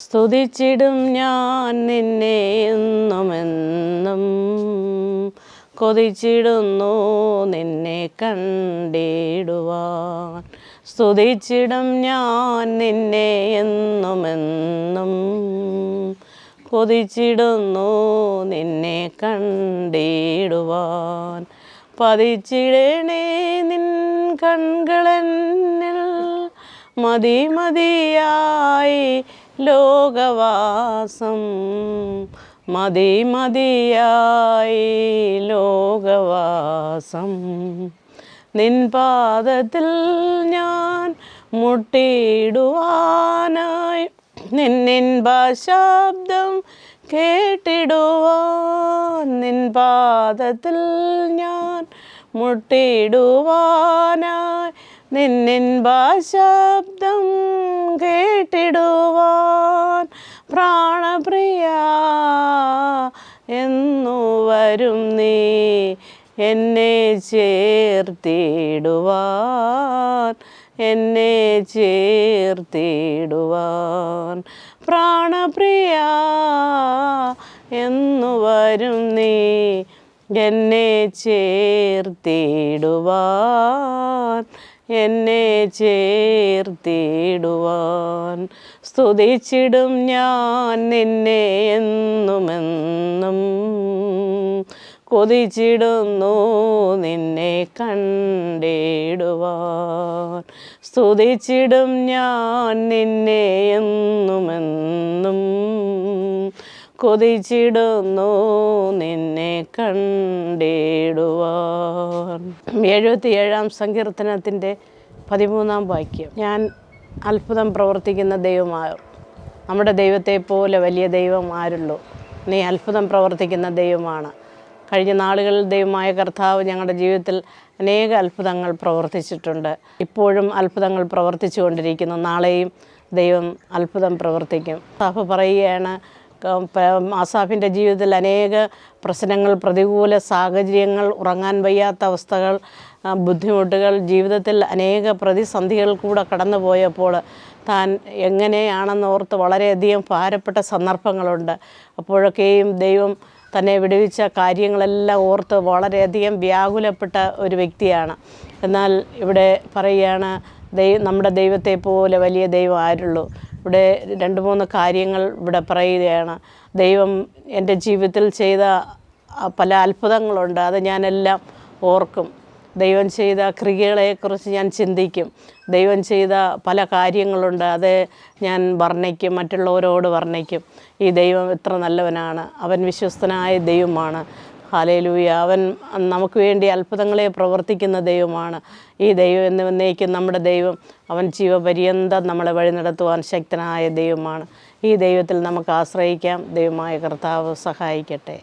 സ്തുതിച്ചിടും ഞാൻ നിന്നെ എന്നുമെന്നും, കൊതിച്ചിടുന്നു നിന്നെ കണ്ടിടുവാൻ. സ്തുതിച്ചിടും ഞാൻ നിന്നെ എന്നുമെന്നും, കൊതിച്ചിടുന്നു നിന്നെ കണ്ടിടുവാൻ. പതിച്ചിടണേ നിൻ കൺകളെന്നിൽ, മതി മതിയായി ലോകവാസം, മതി മതിയായി ലോകവാസം. നിൻ പാദത്തിൽ ഞാൻ മുട്ടിയിടുവാനായി, നിൻപാശബ്ദം കേട്ടിടുവാൻ. നിൻ പാദത്തിൽ ഞാൻ മുട്ടിയിടുവാനായി, നിൻപാശബ്ദം കേട്ടിടുവാൻ. പ്രാണപ്രിയ എന്നു വരും നീ എന്നെ ചേർത്തിടുവാൻ, എന്നെ ചേർത്തിടുവാൻ. പ്രാണപ്രിയ എന്നു വരും നീ എന്നെ ചേർത്തിടുവാൻ, എന്നെ ചേർത്തിടുവാൻ. സ്തുതിച്ചിടും ഞാൻ നിന്നെ എന്നുമെന്നും, കൊതിച്ചിടുന്നു നിന്നെ കണ്ടിടുവാൻ. സ്തുതിച്ചിടും ഞാൻ നിന്നെ എന്നുമെന്നും, കൊതിച്ചിടുന്നു നിന്നെ കണ്ടിടുവാൻ. 77-ാം സങ്കീർത്തനത്തിൻ്റെ 13-ാം വാക്യം. ഞാൻ അത്ഭുതം പ്രവർത്തിക്കുന്ന ദൈവമാണ്. നമ്മുടെ ദൈവത്തെ പോലെ വലിയ ദൈവം ആരുള്ളൂ? നീ അത്ഭുതം പ്രവർത്തിക്കുന്ന ദൈവമാണ്. കഴിഞ്ഞ നാളുകളിൽ ദൈവമായ കർത്താവ് ഞങ്ങളുടെ ജീവിതത്തിൽ അനേക അത്ഭുതങ്ങൾ പ്രവർത്തിച്ചിട്ടുണ്ട്. ഇപ്പോഴും അത്ഭുതങ്ങൾ പ്രവർത്തിച്ചു കൊണ്ടിരിക്കുന്നു. നാളെയും ദൈവം അത്ഭുതം പ്രവർത്തിക്കും. സഭ പറയുകയാണ്, ആസാഫിൻ്റെ ജീവിതത്തിൽ അനേക പ്രശ്നങ്ങൾ, പ്രതികൂല സാഹചര്യങ്ങൾ, ഉറങ്ങാൻ വയ്യാത്ത അവസ്ഥകൾ, ബുദ്ധിമുട്ടുകൾ, ജീവിതത്തിൽ അനേക പ്രതിസന്ധികൾ കൂടെ കടന്നു പോയപ്പോൾ താൻ എങ്ങനെയാണെന്നോർത്ത് വളരെയധികം ഭാരപ്പെട്ട സന്ദർഭങ്ങളുണ്ട്. അപ്പോഴൊക്കെയും ദൈവം തന്നെ വിടുവിച്ച കാര്യങ്ങളെല്ലാം ഓർത്ത് വളരെയധികം വ്യാകുലപ്പെട്ട ഒരു വ്യക്തിയാണ്. എന്നാൽ ഇവിടെ പറയുകയാണ്, നമ്മുടെ ദൈവത്തെ പോലെ വലിയ ദൈവം ആരുള്ളൂ? ഇവിടെ 2-3 കാര്യങ്ങൾ ഇവിടെ പറയുകയാണ്. ദൈവം എൻ്റെ ജീവിതത്തിൽ ചെയ്ത പല അത്ഭുതങ്ങളുണ്ട്, അത് ഞാനെല്ലാം ഓർക്കും. ദൈവം ചെയ്ത ക്രിയകളെക്കുറിച്ച് ഞാൻ ചിന്തിക്കും. ദൈവം ചെയ്ത പല കാര്യങ്ങളുണ്ട്, അത് ഞാൻ വർണ്ണിക്കും, മറ്റുള്ളവരോട് വർണ്ണിക്കും. ഈ ദൈവം എത്ര നല്ലവനാണ്, അവൻ വിശ്വസ്തനായ ദൈവമാണ്. ഹല്ലേലൂയ. അവൻ നമുക്ക് വേണ്ടി അത്ഭുതങ്ങളെ പ്രവർത്തിക്കുന്ന ദൈവമാണ്. ഈ ദൈവം എന്നേക്കും നമ്മുടെ ദൈവം. അവൻ ജീവപര്യന്തം നമ്മളെ വഴി നടത്തുവാൻ ശക്തനായ ദൈവമാണ്. ഈ ദൈവത്തിൽ നമുക്ക് ആശ്രയിക്കാം. ദൈവമായ കർത്താവ് സഹായിക്കട്ടെ.